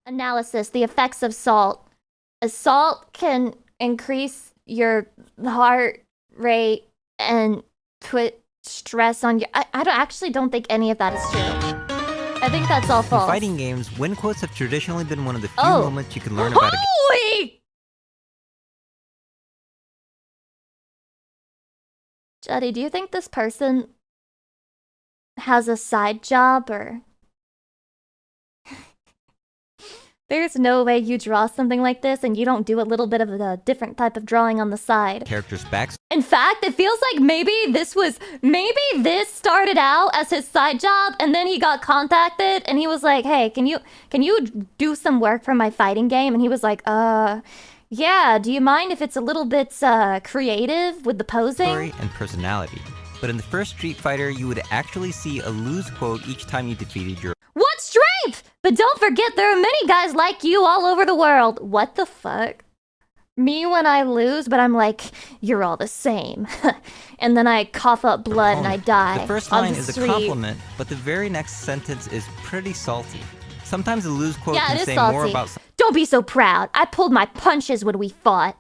Analysis, the effects of salt. Salt can increase your heart rate and put stress on you. I don't think any of that is true. I think that's all false. In fighting games, win quotes have traditionally been one of the few moments you can learn about a game. Holy! Jetty, do you think this person has a side job or... There's no way you draw something like this and you don't do a little bit of a different type of drawing on the side. Character's backs. In fact, it feels like maybe this started out as his side job and then he got contacted and he was like, hey, can you do some work for my fighting game? And he was like, yeah, do you mind if it's a little bit creative with the posing? Story and personality. But in the first Street Fighter, you would actually see a lose quote each time you defeated your... What strength? But don't forget there are many guys like you all over the world. What the fuck? Me when I lose, but I'm like, you're all the same. And then I cough up blood and I die. The first line is a compliment, but the very next sentence is pretty salty. Sometimes a lose quote can say more about... Don't be so proud. I pulled my punches when we fought.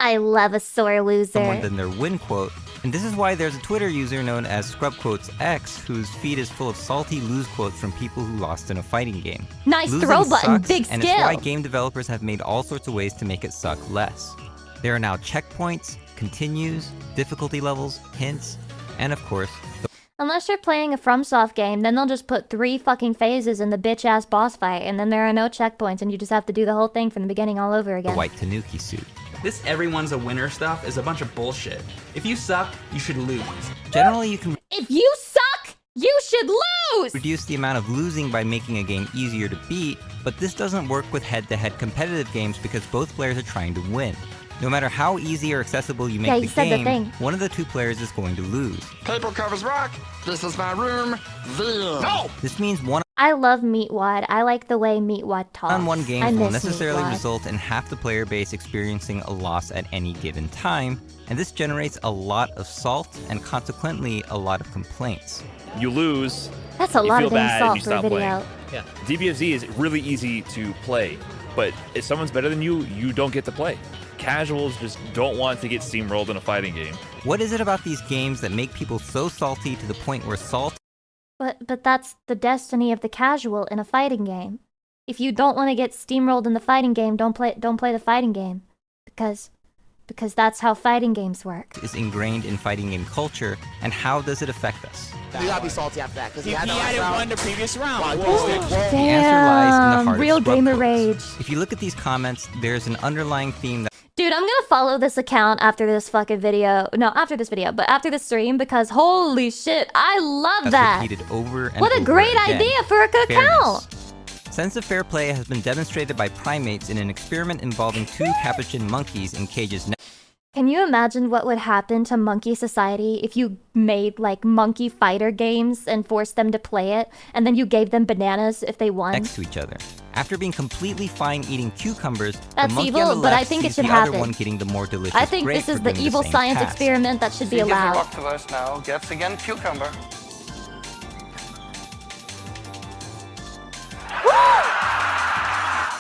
I love a sore loser. Someone than their win quote. And this is why there's a Twitter user known as ScrubQuotesX whose feed is full of salty lose quotes from people who lost in a fighting game. Nice Losing throw button, sucks, big skill. And it's why game developers have made all sorts of ways to make it suck less. There are now checkpoints, continues, difficulty levels, hints, and of course... Unless you're playing a FromSoft game, then they'll just put 3 fucking phases in the bitch-ass boss fight, and then there are no checkpoints, and you just have to do the whole thing from the beginning all over again. The white Tanuki suit. This everyone's a winner stuff is a bunch of bullshit. If you suck, you should lose. Generally, you can... If you suck, you should lose! Reduce the amount of losing by making a game easier to beat, but this doesn't work with head-to-head competitive games because both players are trying to win. No matter how easy or accessible you make the game, one of the two players is going to lose. Paper covers rock. This is my room. No! This means one I love Meatwad. I like the way Meatwad talks. on-one games will necessarily result in half the player base experiencing a loss at any given time, and this generates a lot of salt and consequently a lot of complaints. You lose. That's a lot of insult for a video. Yeah. DBFZ is really easy to play, but if someone's better than you, you don't get to play. Casuals just don't want to get steamrolled in a fighting game. What is it about these games that make people so salty to the point where salt... But that's the destiny of the casual in a fighting game. If you don't want to get steamrolled in the fighting game, don't play the fighting game. Because that's how fighting games work. ...is ingrained in fighting game culture, and how does it affect us? You gotta be salty after that, because he hadn't won the previous round. The answer lies in the heart real of gamer quotes. rage. If you look at these comments, there's an underlying theme that... Dude, I'm gonna follow this account after this fucking video. No, after this video, but after this stream, because holy shit, I love that. Repeated over and what a over great again. idea for a account. Sense of fair play has been demonstrated by primates in an experiment involving 2 capuchin monkeys in cages. Can you imagine what would happen to monkey society if you made like monkey fighter games and forced them to play it, and then you gave them bananas if they won? Next to each other. After being completely fine eating cucumbers, that's the monkey evil, on the left but I think it should happen. Other one getting the more delicious I think this is the evil science experiment that should be allowed. Octopus now gets again cucumber.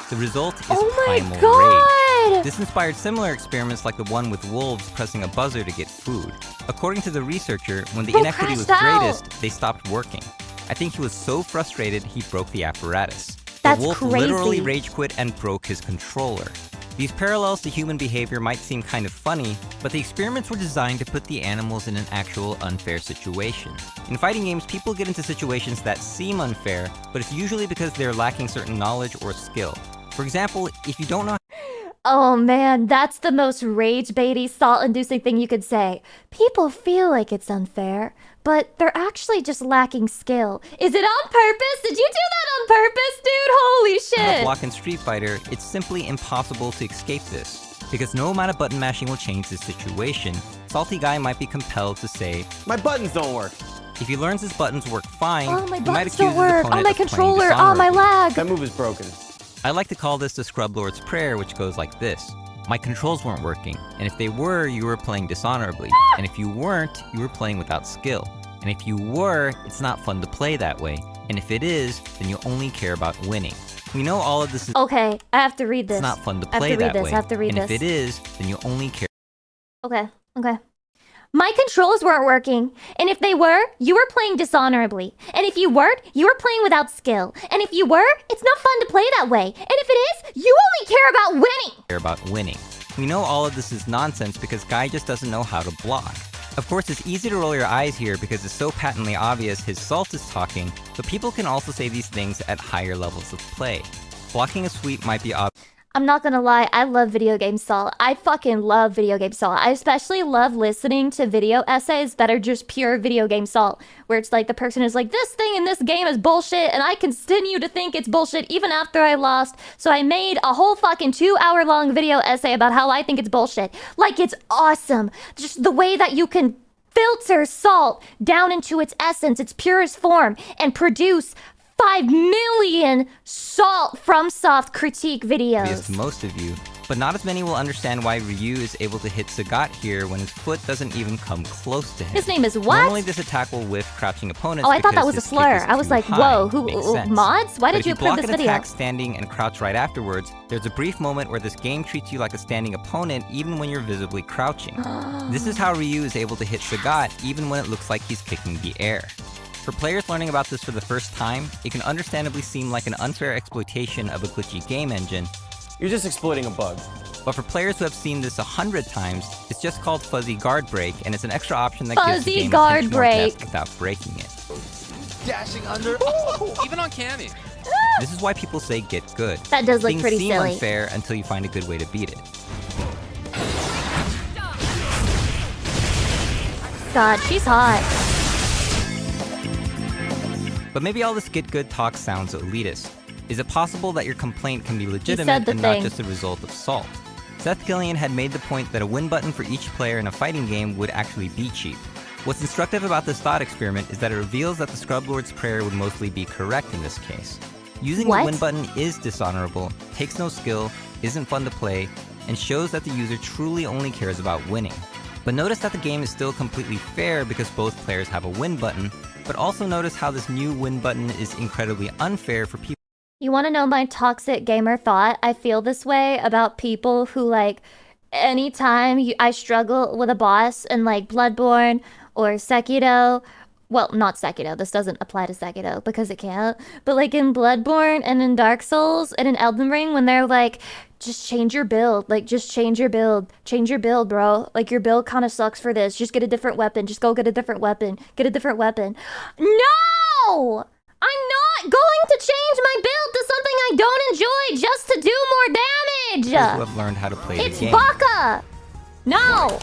The result is primal rage. This inspired similar experiments like the one with wolves pressing a buzzer to get food. According to the researcher, when the inequity was greatest, they stopped working. I think he was so frustrated he broke the apparatus. The wolf literally rage quit and broke his controller. These parallels to human behavior might seem kind of funny, but the experiments were designed to put the animals in an actual unfair situation. In fighting games, people get into situations that seem unfair, but it's usually because they're lacking certain knowledge or skill. For example, if you don't know... Oh man, that's the most rage-baity, salt-inducing thing you could say. People feel like it's unfair, but they're actually just lacking skill. Is it on purpose? Did you do that on purpose, dude? Holy shit! Block in Street Fighter, it's simply impossible to escape this. Because no amount of button mashing will change this situation, Salty Guy might be compelled to say, my buttons don't work. If he learns his buttons work fine, my he might buttons accuse don't his work. opponent My of playing controller, my dishonorably. lag. That move is broken. I like to call this the Scrub Lord's Prayer, which goes like this. My controls weren't working, and if they were, you were playing dishonorably. And if you weren't, you were playing without skill. And if you were, it's not fun to play that way. And if it is, then you only care about winning. We know all of this is Okay, I have to read this. it's not fun to I have play to read that this. way. I have to read and this. if it is, then you only care Okay, okay. My controls weren't working, and if they were, you were playing dishonorably. And if you weren't, you were playing without skill. And if you were, it's not fun to play that way. And if it is, you only care about winning. We know all of this is nonsense because Guy just doesn't know how to block. Of course, it's easy to roll your eyes here because it's so patently obvious his salt is talking, but people can also say these things at higher levels of play. Blocking a sweep might be obvious. I'm not gonna lie, I love video game salt. I fucking love video game salt. I especially love listening to video essays that are just pure video game salt, where it's like the person is like, this thing in this game is bullshit, and I continue to think it's bullshit even after I lost. So I made a whole fucking 2-hour long video essay about how I think it's bullshit. Like, it's awesome. Just the way that you can filter salt down into its essence, its purest form, and produce 5 million Salt from Soft critique videos. Obvious to most of you, but not as many will understand why Ryu is able to hit Sagat here when his foot doesn't even come close to him. His name is what? Normally this attack will whiff crouching opponents. Oh, I thought that because was a his kick slur. is I was too like, high. whoa, Makes who sense. mods? Why But did if you you approve block this an video? attack standing and crouch right afterwards, there's a brief moment where this game treats you like a standing opponent even when you're visibly crouching. This is how Ryu is able to hit Sagat even when it looks like he's kicking the air. For players learning about this for the first time, it can understandably seem like an unfair exploitation of a glitchy game engine, You're just exploiting a bug. but for players who have seen this 100 times, it's just called fuzzy guard break, and it's an extra option that gives the Fuzzy game guard intentional break. test without breaking it. Dashing under. Even on Cammy. This is why people say get good. That does look Things pretty seem silly. unfair until you find a good way to beat it. God, she's hot. But maybe all this get good talk sounds elitist. Is it possible that your complaint can be said legitimate the and not thing. just a result of salt? Seth Killian had made the point that a win button for each player in a fighting game would actually be cheap. What's instructive about this thought experiment is that it reveals that the Scrub Lord's prayer would mostly be correct in this case. Using What? the win button is dishonorable, takes no skill, isn't fun to play, and shows that the user truly only cares about winning. But notice that the game is still completely fair because both players have a win button, but also notice how this new win button is incredibly unfair for people. You want to know my toxic gamer thought? I feel this way about people who, like, anytime I struggle with a boss in, like, Bloodborne or Sekiro. Well, not Sekiro. This doesn't apply to Sekiro because it can't. But, like, in Bloodborne and in Dark Souls and in Elden Ring, when they're like, just change your build. Like, just change your build. Change your build, bro. Like, your build kind of sucks for this. Just get a different weapon. Just go get a different weapon. Get a different weapon. No! I'm not going to change my build to something I don't enjoy just to do more Who damage. have learned how to play It's the game. Baka. No.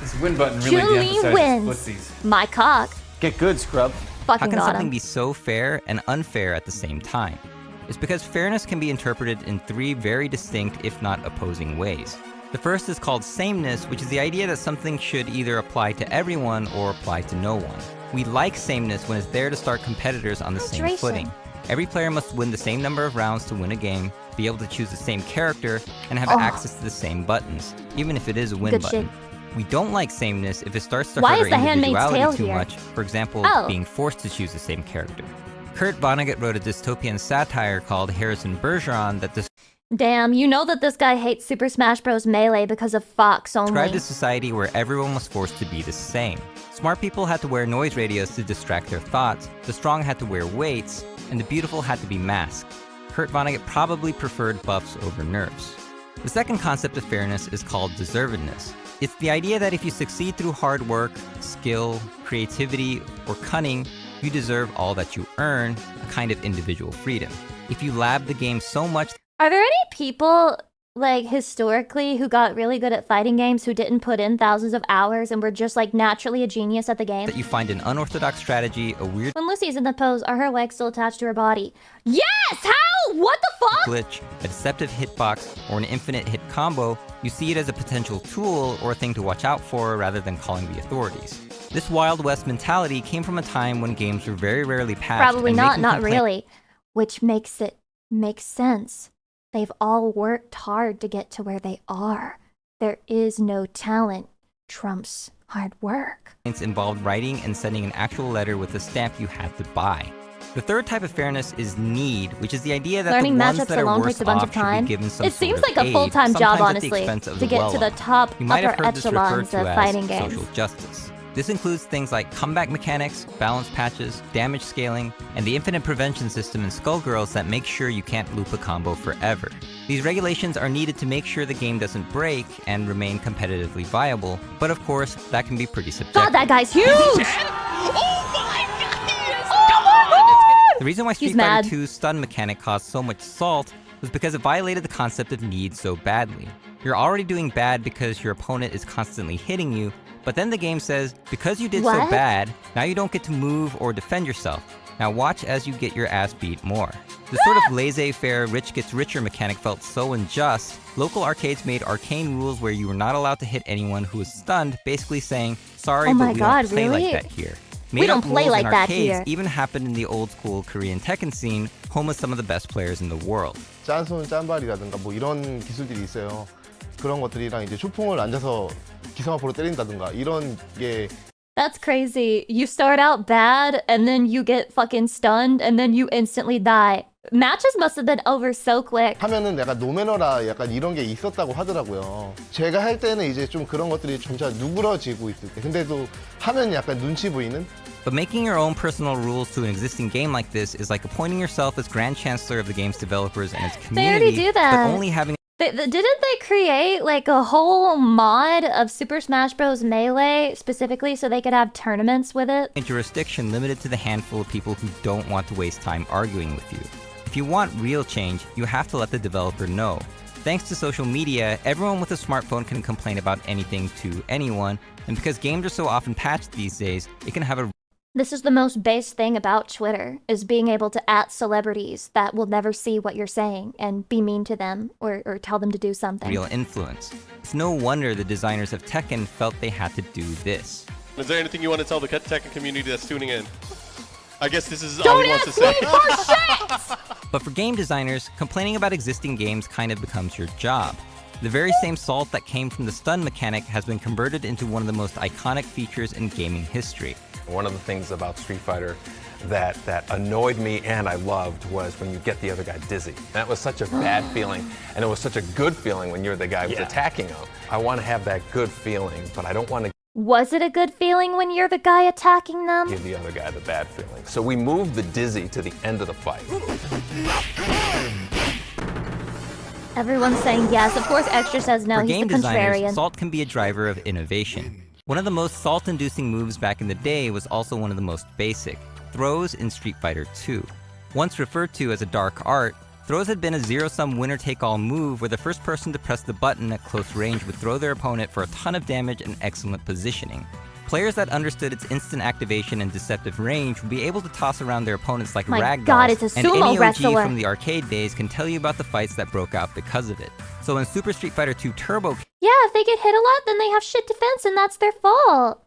This win button really Chun-Li de-emphasizes wins. footsies. My cock. Get good, scrub. How Fucking can got something him. be so fair and unfair at the same time? It's because fairness can be interpreted in 3 very distinct, if not opposing ways. The first is called sameness, which is the idea that something should either apply to everyone or apply to no one. We like sameness when it's there to start competitors on the same Hydration. footing. Every player must win the same number of rounds to win a game, be able to choose the same character, and have Oh. access to the same buttons, even if it is a win Good button. shit. We don't like sameness if it starts to Why hurt is our The Handmaid's individuality Tale too here? much, for example, Oh. being forced to choose the same character. Kurt Vonnegut wrote a dystopian satire called Harrison Bergeron that Damn, you know that this guy hates Super Smash Bros. Melee because of Fox described only. a society where everyone was forced to be the same. Smart people had to wear noise radios to distract their thoughts, the strong had to wear weights, and the beautiful had to be masked. Kurt Vonnegut probably preferred buffs over nerfs. The second concept of fairness is called deservedness. It's the idea that if you succeed through hard work, skill, creativity, or cunning, you deserve all that you earn, a kind of individual freedom. If you lab the game so much Are there any people, like, historically who got really good at fighting games who didn't put in thousands of hours and were just, like, naturally a genius at the game? that you find an unorthodox strategy, a weird When Lucy's in the pose, are her legs still attached to her body? Yes! How? What the fuck? glitch, a deceptive hitbox, or an infinite hit combo, you see it as a potential tool or a thing to watch out for rather than calling the authorities. This Wild West mentality came from a time when games were very rarely patched. Probably and not, making not complaint- really. Which makes it make sense. They've all worked hard to get to where they are. There is no talent trumps hard work. involved writing and sending an actual letter with a stamp you had to buy. The third type of fairness is need, which is the idea that Learning the ones matchups that are alone worse takes a bunch off of should time. be given some It seems sort of like a aid, full-time job, sometimes at the honestly, expense of to the get to the well-off. top You might have upper heard this referred echelons to of as fighting games. social justice. This includes things like comeback mechanics, balance patches, damage scaling, and the infinite prevention system in Skullgirls that makes sure you can't loop a combo forever. These regulations are needed to make sure the game doesn't break and remain competitively viable, but of course, that can be pretty subjective. God, that guy's huge! The reason why Street He's mad. Fighter 2's stun mechanic caused so much salt was because it violated the concept of need so badly. You're already doing bad because your opponent is constantly hitting you, but then the game says, because you did so What? bad, now you don't get to move or defend yourself. Now watch as you get your ass beat more. This sort of laissez-faire rich gets richer mechanic felt so unjust, local arcades made arcane rules where you were not allowed to hit anyone who was stunned, basically saying, sorry, Oh but my we God, don't play really? like that here. We don't Made-up play rules like in that arcades here. even happened in the old-school Korean Tekken scene, home of some of the best players in the world. 짠손 짠발이라든가 뭐 이런 기술들이 있어요. 그런 것들이랑 이제 초풍을 앉아서 기성화포로 때린다든가 이런 게 That's crazy. You start out bad, and then you get fucking stunned, and then you instantly die. Matches must have been over so quick. 하면은 약간 노매너라 약간 이런 게 있었다고 하더라고요. 제가 할 때는 이제 좀 그런 것들이 점차 누그러지고 있을 때 근데도 하면 약간 눈치 보이는 But making your own personal rules to an existing game like this is like appointing yourself as Grand Chancellor of the game's developers and its They already community, do that. but only having Didn't they create like a whole mod of Super Smash Bros. Melee specifically so they could have tournaments with it? a jurisdiction limited to the handful of people who don't want to waste time arguing with you. If you want real change, you have to let the developer know. Thanks to social media, everyone with a smartphone can complain about anything to anyone, and because games are so often patched these days, it can have a This is the most base thing about Twitter, is being able to @ celebrities that will never see what you're saying and be mean to them or tell them to do something. real influence. It's no wonder the designers of Tekken felt they had to do this. Is there anything you want to tell the Tekken community that's tuning in? I guess this is all Don't he wants to ask say. me for shit! But for game designers, complaining about existing games kind of becomes your job. The very same salt that came from the stun mechanic has been converted into one of the most iconic features in gaming history. One of the things about Street Fighter that annoyed me and I loved was when you get the other guy dizzy. That was such a bad feeling, and it was such a good feeling when you're the guy who's attacking him. I want to have that good feeling, but I don't want to Was it a good feeling when you're the guy attacking them? give the other guy the bad feeling. So we moved the dizzy to the end of the fight. Everyone's saying yes. Of course, Extra says no. For He's game the designers, contrarian. salt can be a driver of innovation. One of the most salt-inducing moves back in the day was also one of the most basic, throws in Street Fighter 2. Once referred to as a dark art, throws had been a zero-sum winner-take-all move where the first person to press the button at close range would throw their opponent for a ton of damage and excellent positioning. Players that understood its instant activation and deceptive range would be able to toss around their opponents like My ragdolls, God, it's a and sumo any OG wrestler. from the arcade days can tell you about the fights that broke out because of it. So when Super Street Fighter 2 Turbo Yeah, if they get hit a lot, then they have shit defense, and that's their fault.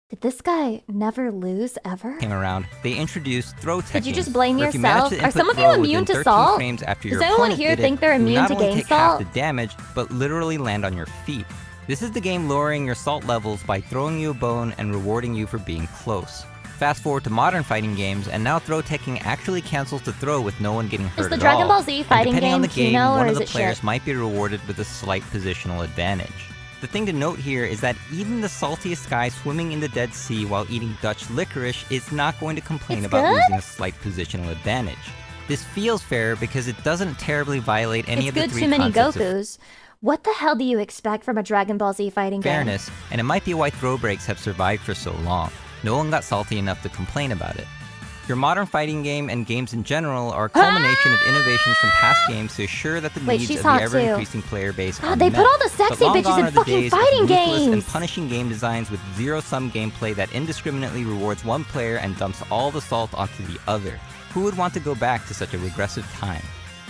Did this guy never lose ever? came around, they introduced throw technique. Did you just blame where if you yourself? managed to Are some input of you throw immune within to 13 salt? frames after your Does anyone opponent here did it, think they're you immune not to only game take half salt? the damage, but literally land on your feet. This is the game lowering your salt levels by throwing you a bone and rewarding you for being close. Fast forward to modern fighting games, and now throw teching actually cancels the throw with no one getting hurt the at Dragon all. Ball Z And fighting depending on the game game, Kino, or one of is the it players shit? might be rewarded with a slight positional advantage. The thing to note here is that even the saltiest guy swimming in the Dead Sea while eating Dutch licorice is not going to complain It's about good? losing a slight positional advantage. This feels fair because it doesn't terribly violate any It's of the good three too many concepts of Gokus. What the hell do you expect from a Dragon Ball Z fighting game? fairness, and it might be why throw breaks have survived for so long. No one got salty enough to complain about it. Your modern fighting game and games in general are a culmination of innovations from past games to assure that the Wait, needs she's of the hot too. ever-increasing player base are God, they met. put all the But sexy long bitches gone in are the fucking days of fighting ruthless and games. punishing game designs with zero-sum gameplay that indiscriminately rewards one player and dumps all the salt onto the other. Who would want to go back to such a regressive time?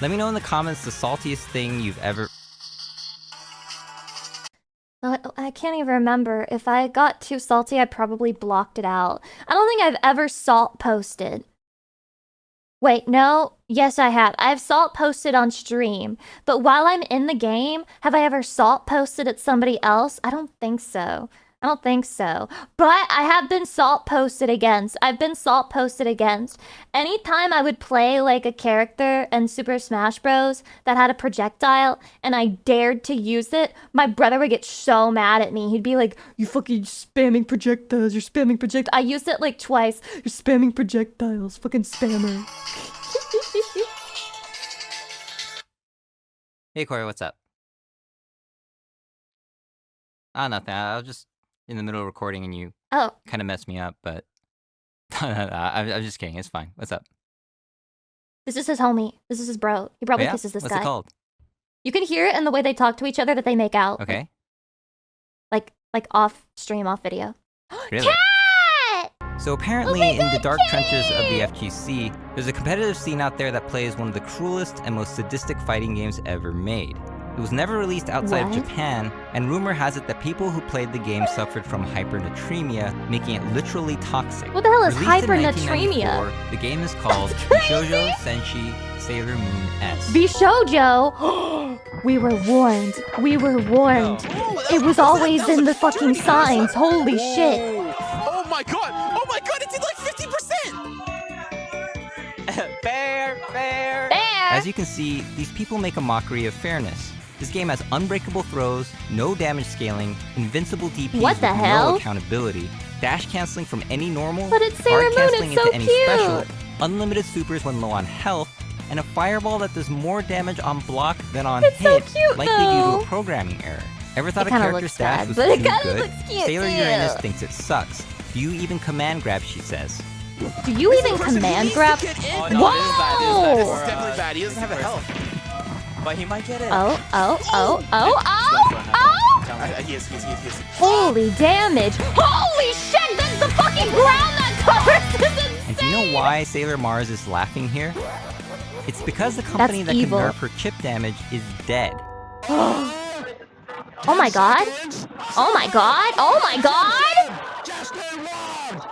Let me know in the comments the saltiest thing you've ever... I can't even remember. If I got too salty, I probably blocked it out. I don't think I've ever salt posted. Wait, no. Yes, I have. I've salt posted on stream. But while I'm in the game, have I ever salt posted at somebody else? I don't think so. I don't think so. But I have been salt posted against. I've been salt posted against. Anytime I would play like a character in Super Smash Bros. That had a projectile and I dared to use it, my brother would get so mad at me. He'd be like, you fucking spamming projectiles, you're spamming projectiles. I used it like twice. You're spamming projectiles, fucking spammer. Hey, Corey, what's up? Nothing. I was just in the middle of recording and you Oh, kind of messed me up, but I'm just kidding. It's fine. What's up? this is his homie. This is his bro. He Oh, probably yeah? kisses this What's guy. it called? You can hear it in the way they talk to each other that they make out. Okay. Like off stream, off video. Really? Cat! So apparently, my in the God, dark trenches of the Kenny! FGC, there's a competitive scene out there that plays one of the cruelest and most sadistic fighting games ever made. It was never released outside What? of Japan, and rumor has it that people who played the game suffered from hypernatremia, making it literally toxic. What the hell is Released in hypernatremia? 1994, the game is called Bishojo Senshi Sailor Moon S. Bishojo! We were warned. We were warned. It was always in the fucking signs. Holy shit. Oh my god! Oh my god! It did like 50%! Fair. There! As you can see, these people make a mockery of fairness. This game has unbreakable throws, no damage scaling, invincible DPs What the with hell? no accountability, dash canceling from any normal, But it's Sailor guard Moon, canceling it's so into any special, cute. unlimited supers when low on health, and a fireball that does more damage on block than on It's so hit, cute, likely due to though. a programming error. Ever thought It a kinda character looks stash sad, was but too it kinda good? looks cute, Sailor too. Uranus thinks it sucks. Do you even command grab, she says. Do you even command grab? Oh no, this is bad. This is bad. This is Whoa! definitely bad. He doesn't have a health. But he might get it. Oh. He is. Holy damage. Holy shit, that's the fucking ground that covers. This is And do you know why Sailor Mars is laughing here? It's because the company That's that evil. can nerf her chip damage is dead. Oh my god. Oh my god. Oh my god.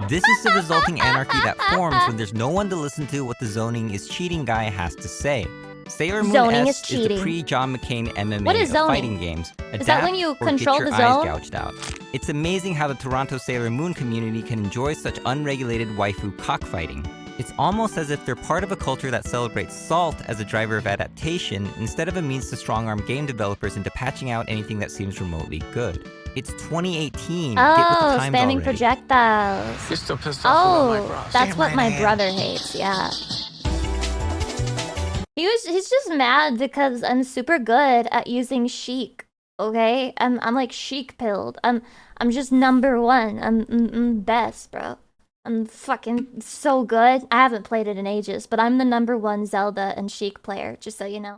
This is the resulting anarchy that forms when there's no one to listen to what the zoning is cheating guy has to say. Sailor Moon Zoning S is the cheating. pre-John McCain MMA What is of zoning? fighting games. Is that when Adapt you or control get your the eyes zone? gouged out. It's amazing how the Toronto Sailor Moon community can enjoy such unregulated waifu cockfighting. It's almost as if they're part of a culture that celebrates salt as a driver of adaptation instead of a means to strong-arm game developers into patching out anything that seems remotely good. It's 2018. Get with the Oh, times spamming already. projectiles. You're still pissed off about my Oh, bros. that's what my brother hates, yeah. He's just mad because I'm super good at using chic. Okay? I'm like chic pilled. I'm just number one. I'm best, bro. I'm fucking so good. I haven't played it in ages, but I'm the number one Zelda and chic player, just so you know.